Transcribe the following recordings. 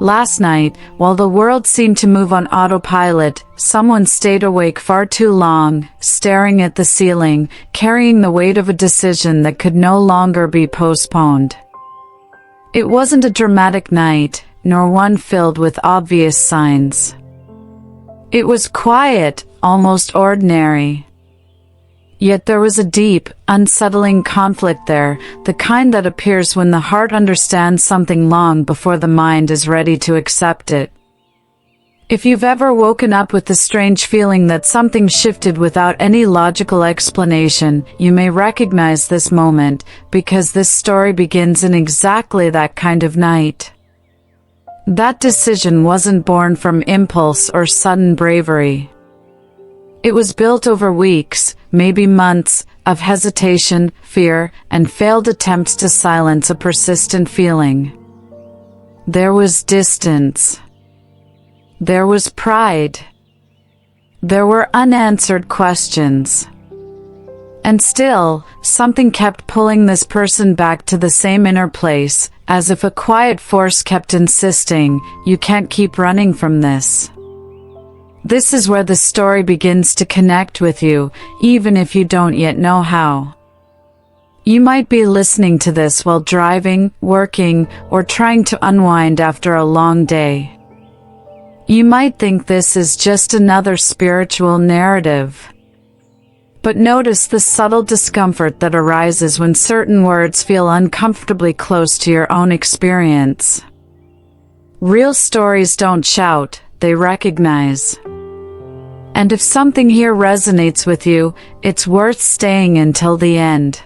Last night, while the world seemed to move on autopilot, someone stayed awake far too long, staring at the ceiling, carrying the weight of a decision that could no longer be postponed. It wasn't a dramatic night, nor one filled with obvious signs. It was quiet, almost ordinary. Yet there was a deep, unsettling conflict there, the kind that appears when the heart understands something long before the mind is ready to accept it. If you've ever woken up with the strange feeling that something shifted without any logical explanation, you may recognize this moment, because this story begins in exactly that kind of night. That decision wasn't born from impulse or sudden bravery. It was built over weeks, maybe months, of hesitation, fear, and failed attempts to silence a persistent feeling. There was distance. There was pride. There were unanswered questions. And still, something kept pulling this person back to the same inner place, as if a quiet force kept insisting, "You can't keep running from this." This is where the story begins to connect with you, even if you don't yet know how. You might be listening to this while driving, working, or trying to unwind after a long day. You might think this is just another spiritual narrative. But notice the subtle discomfort that arises when certain words feel uncomfortably close to your own experience. Real stories don't shout, they recognize. And if something here resonates with you, it's worth staying until the end.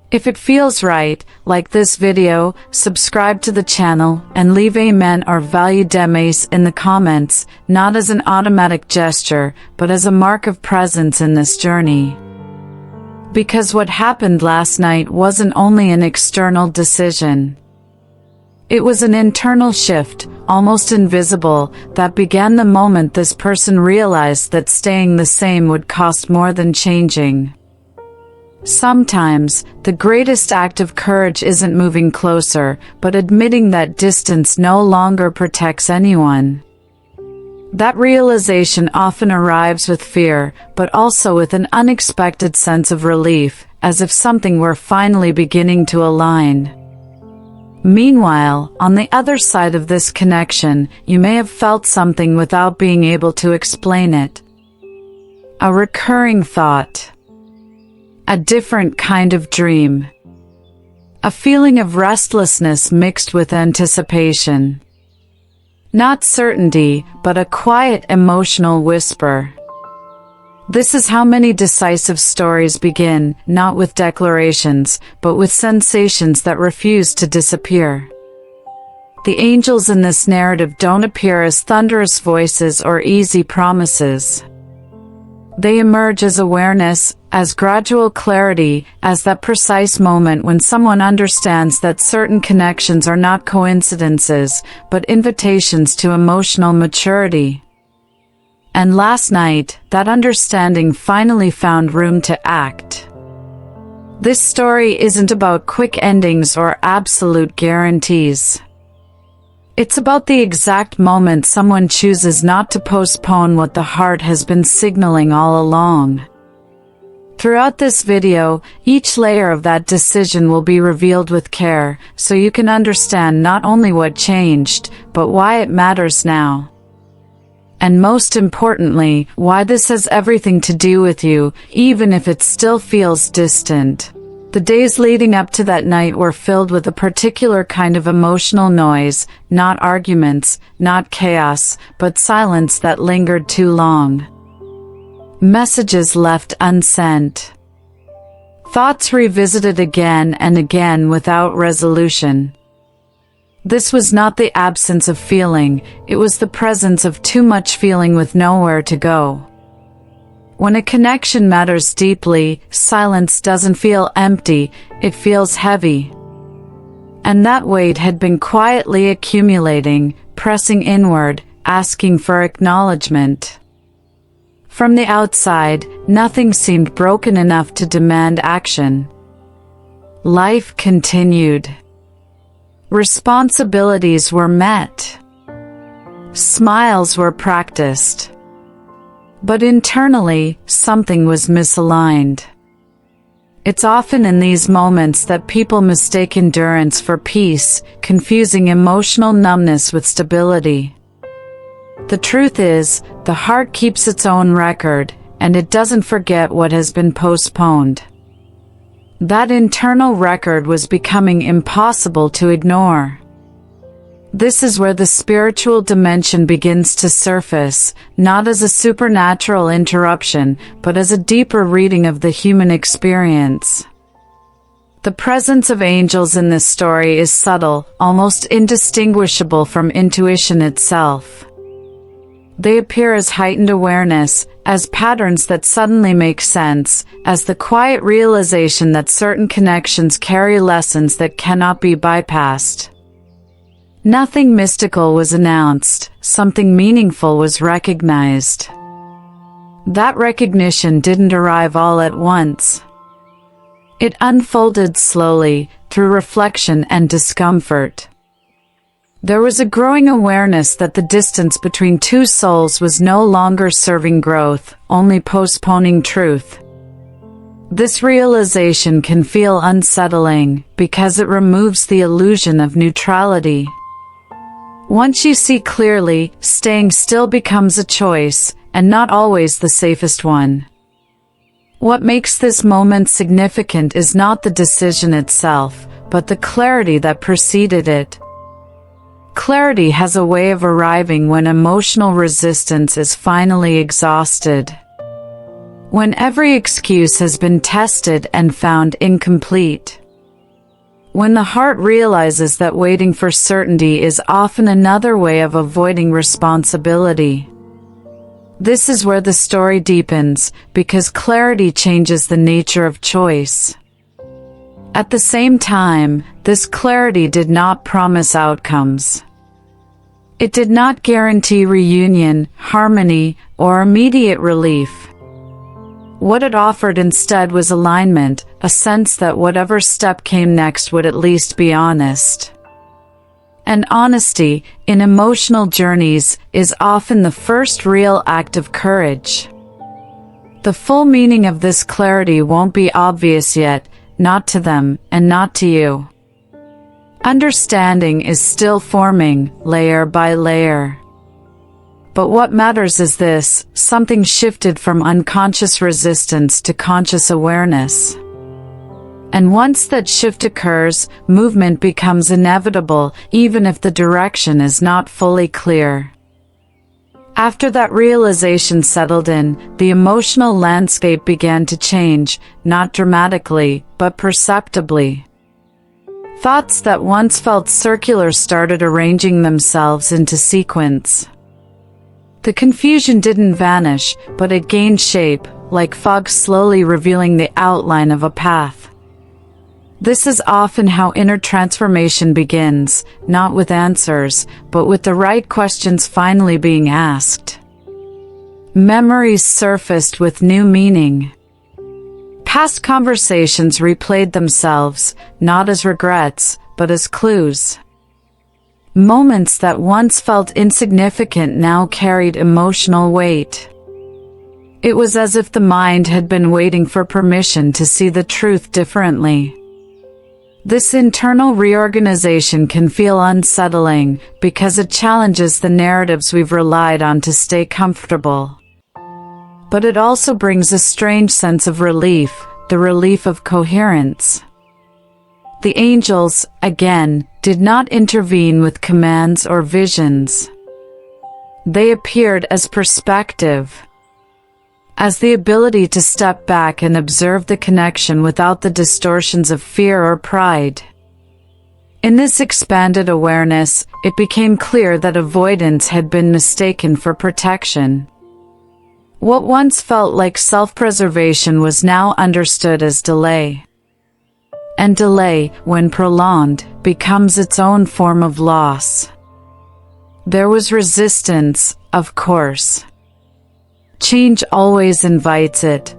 If it feels right, like this video, subscribe to the channel, and leave amen or value demes in the comments, not as an automatic gesture, but as a mark of presence in this journey. Because what happened last night wasn't only an external decision. It was an internal shift, almost invisible, that began the moment this person realized that staying the same would cost more than changing. Sometimes, the greatest act of courage isn't moving closer, but admitting that distance no longer protects anyone. That realization often arrives with fear, but also with an unexpected sense of relief, as if something were finally beginning to align. Meanwhile, on the other side of this connection, you may have felt something without being able to explain it. A recurring thought. A different kind of dream. A feeling of restlessness mixed with anticipation. Not certainty, but a quiet emotional whisper. This is how many decisive stories begin, not with declarations, but with sensations that refuse to disappear. The angels in this narrative don't appear as thunderous voices or easy promises. They emerge as awareness, as gradual clarity, as that precise moment when someone understands that certain connections are not coincidences, but invitations to emotional maturity. And last night, that understanding finally found room to act. This story isn't about quick endings or absolute guarantees. It's about the exact moment someone chooses not to postpone what the heart has been signaling all along. Throughout this video, each layer of that decision will be revealed with care, so you can understand not only what changed, but why it matters now. And most importantly, why this has everything to do with you, even if it still feels distant. The days leading up to that night were filled with a particular kind of emotional noise, not arguments, not chaos, but silence that lingered too long. Messages left unsent. Thoughts revisited again and again without resolution. This was not the absence of feeling, it was the presence of too much feeling with nowhere to go. When a connection matters deeply, silence doesn't feel empty, it feels heavy. And that weight had been quietly accumulating, pressing inward, asking for acknowledgement. From the outside, nothing seemed broken enough to demand action. Life continued. Responsibilities were met. Smiles were practiced. But internally, something was misaligned. It's often in these moments that people mistake endurance for peace, confusing emotional numbness with stability. The truth is, the heart keeps its own record, and it doesn't forget what has been postponed. That internal record was becoming impossible to ignore. This is where the spiritual dimension begins to surface, not as a supernatural interruption, but as a deeper reading of the human experience. The presence of angels in this story is subtle, almost indistinguishable from intuition itself. They appear as heightened awareness, as patterns that suddenly make sense, as the quiet realization that certain connections carry lessons that cannot be bypassed. Nothing mystical was announced, something meaningful was recognized. That recognition didn't arrive all at once. It unfolded slowly, through reflection and discomfort. There was a growing awareness that the distance between two souls was no longer serving growth, only postponing truth. This realization can feel unsettling, because it removes the illusion of neutrality. Once you see clearly, staying still becomes a choice, and not always the safest one. What makes this moment significant is not the decision itself, but the clarity that preceded it. Clarity has a way of arriving when emotional resistance is finally exhausted. When every excuse has been tested and found incomplete. When the heart realizes that waiting for certainty is often another way of avoiding responsibility. This is where the story deepens, because clarity changes the nature of choice. At the same time, this clarity did not promise outcomes. It did not guarantee reunion, harmony, or immediate relief. What it offered instead was alignment, a sense that whatever step came next would at least be honest. And honesty, in emotional journeys, is often the first real act of courage. The full meaning of this clarity won't be obvious yet, not to them, and not to you. Understanding is still forming, layer by layer. But what matters is this: something shifted from unconscious resistance to conscious awareness. And once that shift occurs, movement becomes inevitable, even if the direction is not fully clear. After that realization settled in, the emotional landscape began to change, not dramatically, but perceptibly. Thoughts that once felt circular started arranging themselves into sequence. The confusion didn't vanish, but it gained shape, like fog slowly revealing the outline of a path. This is often how inner transformation begins, not with answers, but with the right questions finally being asked. Memories surfaced with new meaning. Past conversations replayed themselves, not as regrets, but as clues. Moments that once felt insignificant now carried emotional weight. It was as if the mind had been waiting for permission to see the truth differently. This internal reorganization can feel unsettling, because it challenges the narratives we've relied on to stay comfortable. But it also brings a strange sense of relief, the relief of coherence. The angels, again, did not intervene with commands or visions. They appeared as perspective, as the ability to step back and observe the connection without the distortions of fear or pride. In this expanded awareness, it became clear that avoidance had been mistaken for protection. What once felt like self-preservation was now understood as delay. And delay, when prolonged, becomes its own form of loss. There was resistance, of course. Change always invites it.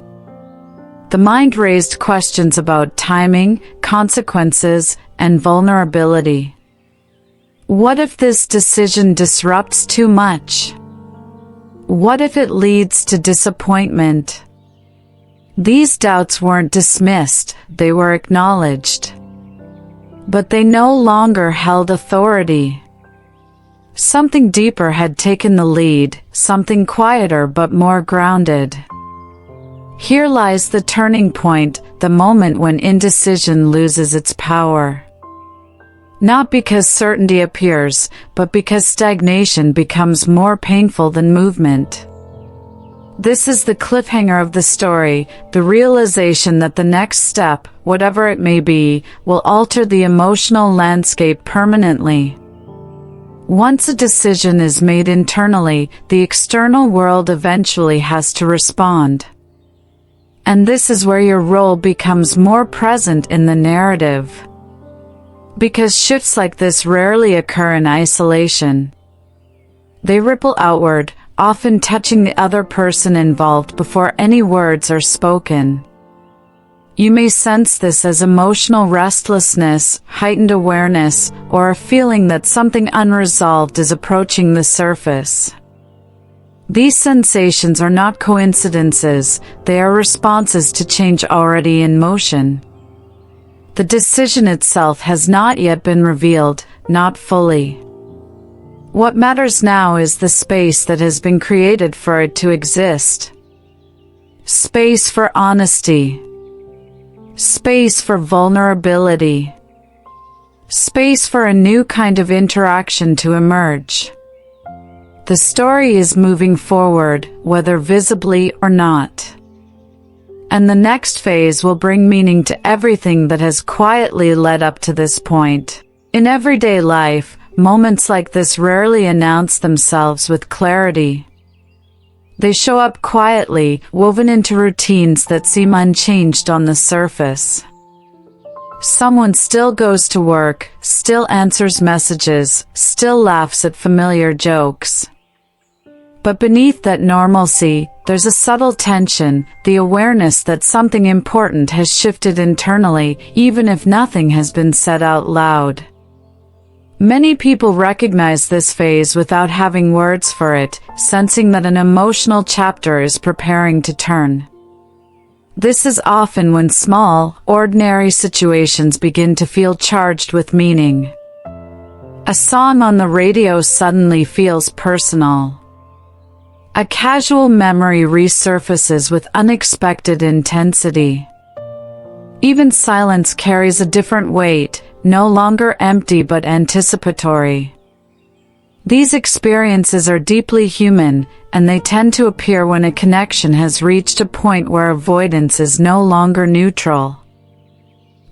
The mind raised questions about timing, consequences, and vulnerability. What if this decision disrupts too much? What if it leads to disappointment? These doubts weren't dismissed, they were acknowledged. But they no longer held authority. Something deeper had taken the lead, something quieter but more grounded. Here lies the turning point, the moment when indecision loses its power. Not because certainty appears, but because stagnation becomes more painful than movement. This is the cliffhanger of the story, the realization that the next step, whatever it may be, will alter the emotional landscape permanently. Once a decision is made internally, the external world eventually has to respond. And this is where your role becomes more present in the narrative. Because shifts like this rarely occur in isolation. They ripple outward, often touching the other person involved before any words are spoken. You may sense this as emotional restlessness, heightened awareness, or a feeling that something unresolved is approaching the surface. These sensations are not coincidences, they are responses to change already in motion. The decision itself has not yet been revealed, not fully. What matters now is the space that has been created for it to exist. Space for honesty. Space for vulnerability. Space for a new kind of interaction to emerge. The story is moving forward, whether visibly or not. And the next phase will bring meaning to everything that has quietly led up to this point. In everyday life, moments like this rarely announce themselves with clarity. They show up quietly, woven into routines that seem unchanged on the surface. Someone still goes to work, still answers messages, still laughs at familiar jokes. But beneath that normalcy, there's a subtle tension, the awareness that something important has shifted internally, even if nothing has been said out loud. Many people recognize this phase without having words for it, sensing that an emotional chapter is preparing to turn. This is often when small, ordinary situations begin to feel charged with meaning. A song on the radio suddenly feels personal. A casual memory resurfaces with unexpected intensity. Even silence carries a different weight, no longer empty but anticipatory. These experiences are deeply human, and they tend to appear when a connection has reached a point where avoidance is no longer neutral.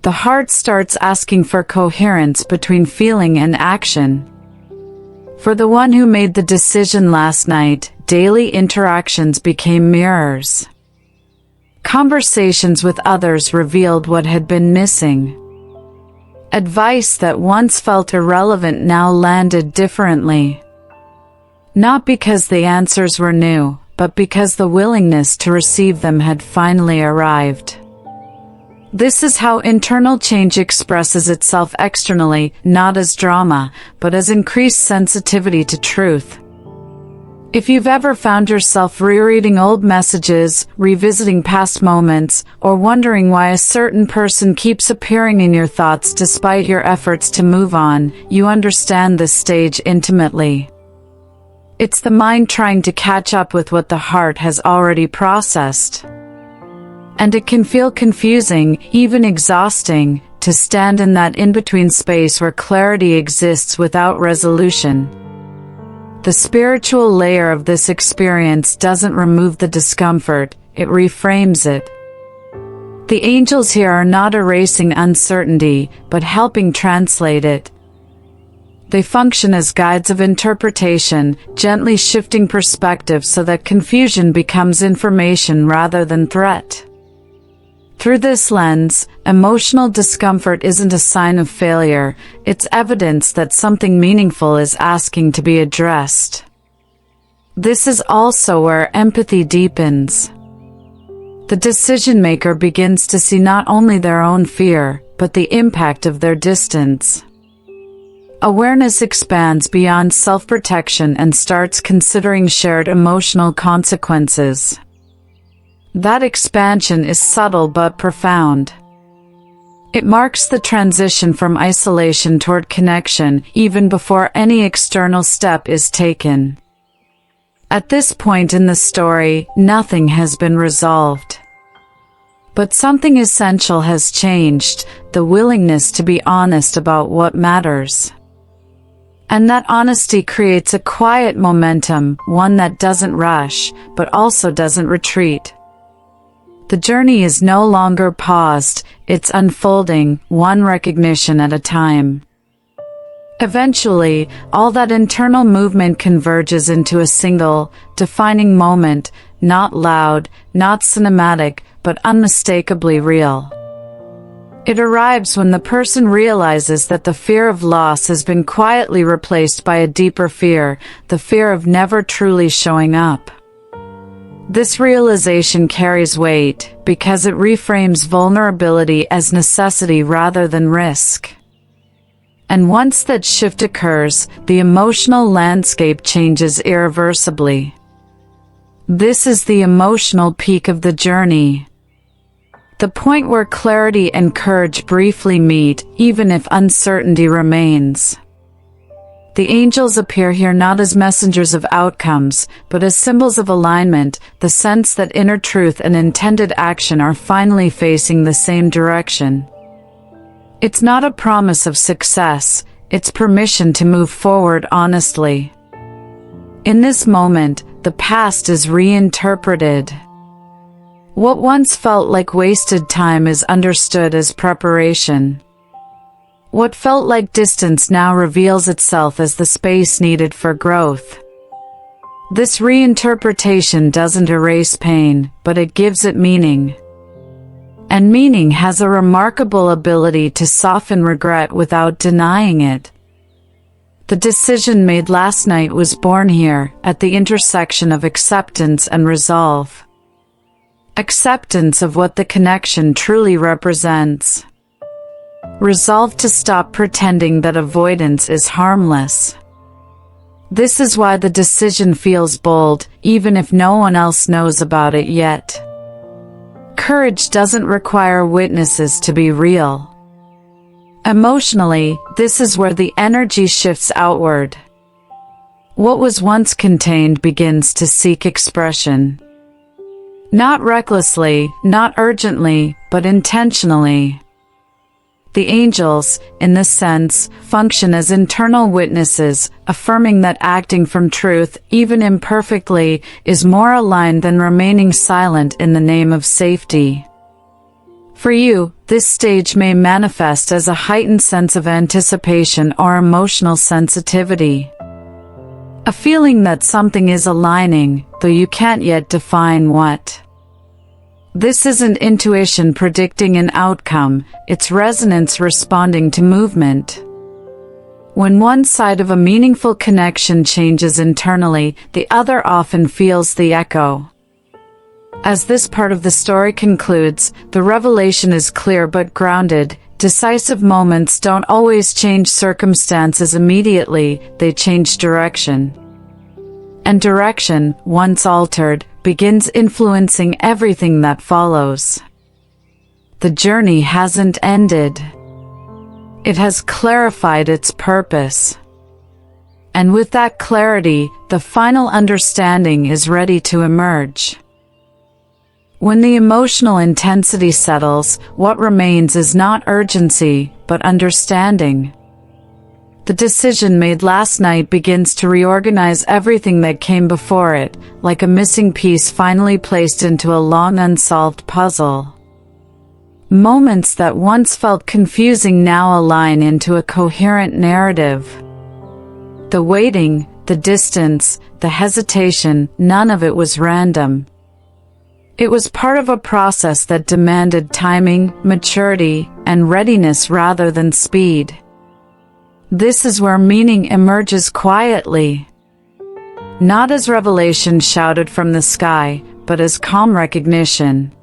The heart starts asking for coherence between feeling and action. For the one who made the decision last night, daily interactions became mirrors. Conversations with others revealed what had been missing. Advice that once felt irrelevant now landed differently. Not because the answers were new, but because the willingness to receive them had finally arrived. This is how internal change expresses itself externally, not as drama, but as increased sensitivity to truth. If you've ever found yourself rereading old messages, revisiting past moments, or wondering why a certain person keeps appearing in your thoughts despite your efforts to move on, you understand this stage intimately. It's the mind trying to catch up with what the heart has already processed. And it can feel confusing, even exhausting, to stand in that in-between space where clarity exists without resolution. The spiritual layer of this experience doesn't remove the discomfort, it reframes it. The angels here are not erasing uncertainty, but helping translate it. They function as guides of interpretation, gently shifting perspective so that confusion becomes information rather than threat. Through this lens, emotional discomfort isn't a sign of failure, it's evidence that something meaningful is asking to be addressed. This is also where empathy deepens. The decision maker begins to see not only their own fear, but the impact of their distance. Awareness expands beyond self-protection and starts considering shared emotional consequences. That expansion is subtle but profound. It marks the transition from isolation toward connection even before any external step is taken. At this point in the story, nothing has been resolved. But something essential has changed, the willingness to be honest about what matters. And that honesty creates a quiet momentum, one that doesn't rush, but also doesn't retreat. The journey is no longer paused, it's unfolding, one recognition at a time. Eventually, all that internal movement converges into a single, defining moment, not loud, not cinematic, but unmistakably real. It arrives when the person realizes that the fear of loss has been quietly replaced by a deeper fear, the fear of never truly showing up. This realization carries weight, because it reframes vulnerability as necessity rather than risk. And once that shift occurs, the emotional landscape changes irreversibly. This is the emotional peak of the journey. The point where clarity and courage briefly meet, even if uncertainty remains. The angels appear here not as messengers of outcomes, but as symbols of alignment, the sense that inner truth and intended action are finally facing the same direction. It's not a promise of success, it's permission to move forward honestly. In this moment, the past is reinterpreted. What once felt like wasted time is understood as preparation. What felt like distance now reveals itself as the space needed for growth. This reinterpretation doesn't erase pain, but it gives it meaning. And meaning has a remarkable ability to soften regret without denying it. The decision made last night was born here, at the intersection of acceptance and resolve. Acceptance of what the connection truly represents. Resolve to stop pretending that avoidance is harmless. This is why the decision feels bold, even if no one else knows about it yet. Courage doesn't require witnesses to be real. Emotionally, this is where the energy shifts outward. What was once contained begins to seek expression. Not recklessly, not urgently, but intentionally. The angels, in this sense, function as internal witnesses, affirming that acting from truth, even imperfectly, is more aligned than remaining silent in the name of safety. For you, this stage may manifest as a heightened sense of anticipation or emotional sensitivity. A feeling that something is aligning, though you can't yet define what. This isn't intuition predicting an outcome, it's resonance responding to movement. When one side of a meaningful connection changes internally, the other often feels the echo. As this part of the story concludes, the revelation is clear but grounded. Decisive moments don't always change circumstances immediately, they change direction. And direction, once altered, begins influencing everything that follows. The journey hasn't ended. It has clarified its purpose. And with that clarity, the final understanding is ready to emerge. When the emotional intensity settles, what remains is not urgency, but understanding. The decision made last night begins to reorganize everything that came before it, like a missing piece finally placed into a long unsolved puzzle. Moments that once felt confusing now align into a coherent narrative. The waiting, the distance, the hesitation, none of it was random. It was part of a process that demanded timing, maturity, and readiness rather than speed. This is where meaning emerges quietly. Not as revelation shouted from the sky, but as calm recognition.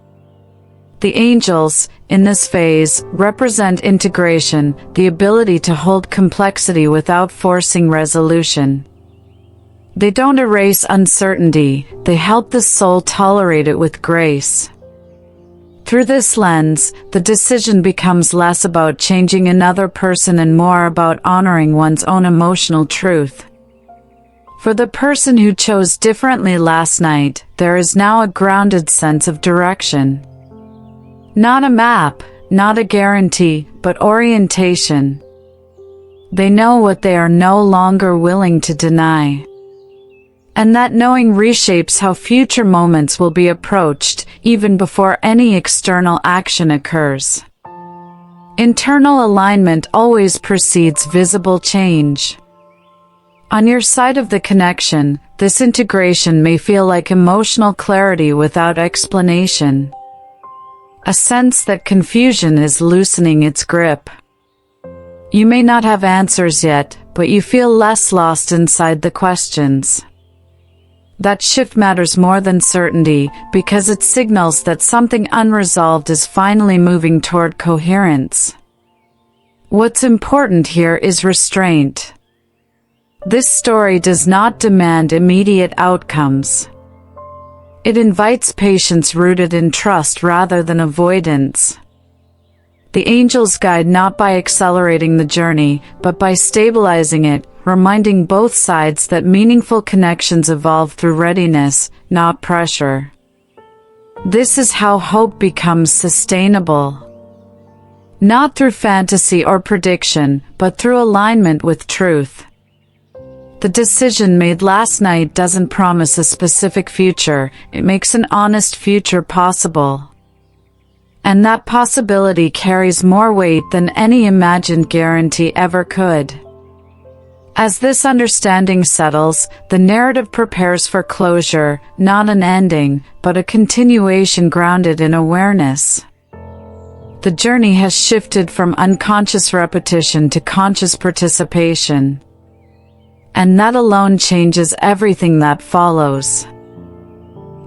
The angels, in this phase, represent integration, the ability to hold complexity without forcing resolution. They don't erase uncertainty, they help the soul tolerate it with grace. Through this lens, the decision becomes less about changing another person and more about honoring one's own emotional truth. For the person who chose differently last night, there is now a grounded sense of direction. Not a map, not a guarantee, but orientation. They know what they are no longer willing to deny. And that knowing reshapes how future moments will be approached, even before any external action occurs. Internal alignment always precedes visible change. On your side of the connection, this integration may feel like emotional clarity without explanation. A sense that confusion is loosening its grip. You may not have answers yet, but you feel less lost inside the questions. That shift matters more than certainty, because it signals that something unresolved is finally moving toward coherence. What's important here is restraint. This story does not demand immediate outcomes. It invites patience rooted in trust rather than avoidance. The angels guide not by accelerating the journey, but by stabilizing it, reminding both sides that meaningful connections evolve through readiness, not pressure. This is how hope becomes sustainable. Not through fantasy or prediction, but through alignment with truth. The decision made last night doesn't promise a specific future, it makes an honest future possible. And that possibility carries more weight than any imagined guarantee ever could. As this understanding settles, the narrative prepares for closure, not an ending, but a continuation grounded in awareness. The journey has shifted from unconscious repetition to conscious participation. And that alone changes everything that follows.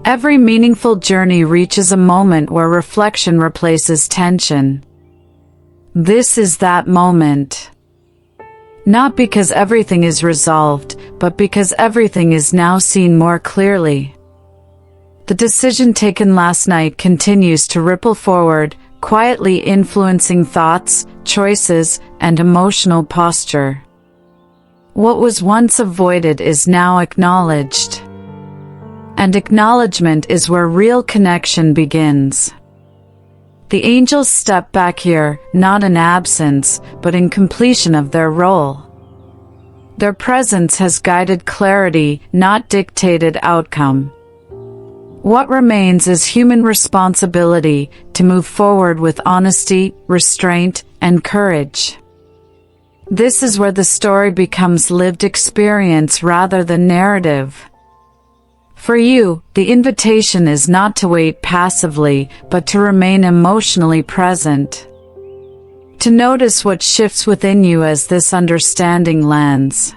Every meaningful journey reaches a moment where reflection replaces tension. This is that moment. Not because everything is resolved, but because everything is now seen more clearly. The decision taken last night continues to ripple forward, quietly influencing thoughts, choices, and emotional posture. What was once avoided is now acknowledged. And acknowledgement is where real connection begins. The angels step back here, not in absence, but in completion of their role. Their presence has guided clarity, not dictated outcome. What remains is human responsibility to move forward with honesty, restraint, and courage. This is where the story becomes lived experience rather than narrative. For you, the invitation is not to wait passively, but to remain emotionally present. To notice what shifts within you as this understanding lands.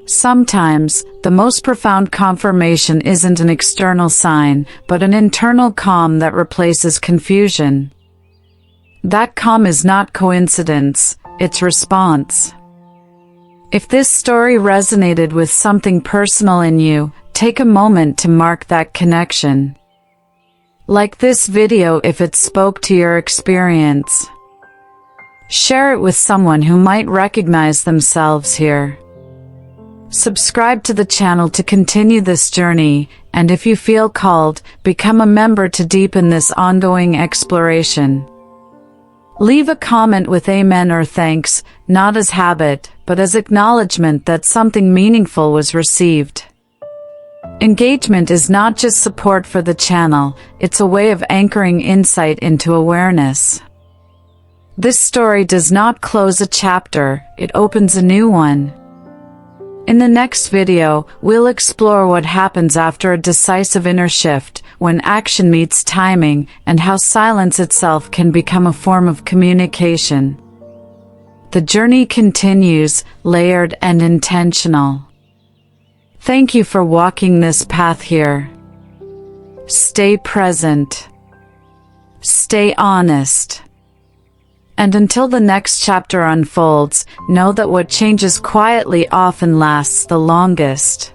Sometimes, the most profound confirmation isn't an external sign, but an internal calm that replaces confusion. That calm is not coincidence, it's response. If this story resonated with something personal in you, take a moment to mark that connection. Like this video if it spoke to your experience. Share it with someone who might recognize themselves here. Subscribe to the channel to continue this journey, and if you feel called, become a member to deepen this ongoing exploration. Leave a comment with amen or thanks, not as habit, but as acknowledgement that something meaningful was received. Engagement is not just support for the channel, it's a way of anchoring insight into awareness. This story does not close a chapter, it opens a new one. In the next video, we'll explore what happens after a decisive inner shift, when action meets timing, and how silence itself can become a form of communication. The journey continues, layered and intentional. Thank you for walking this path here. Stay present. Stay honest. And until the next chapter unfolds, know that what changes quietly often lasts the longest.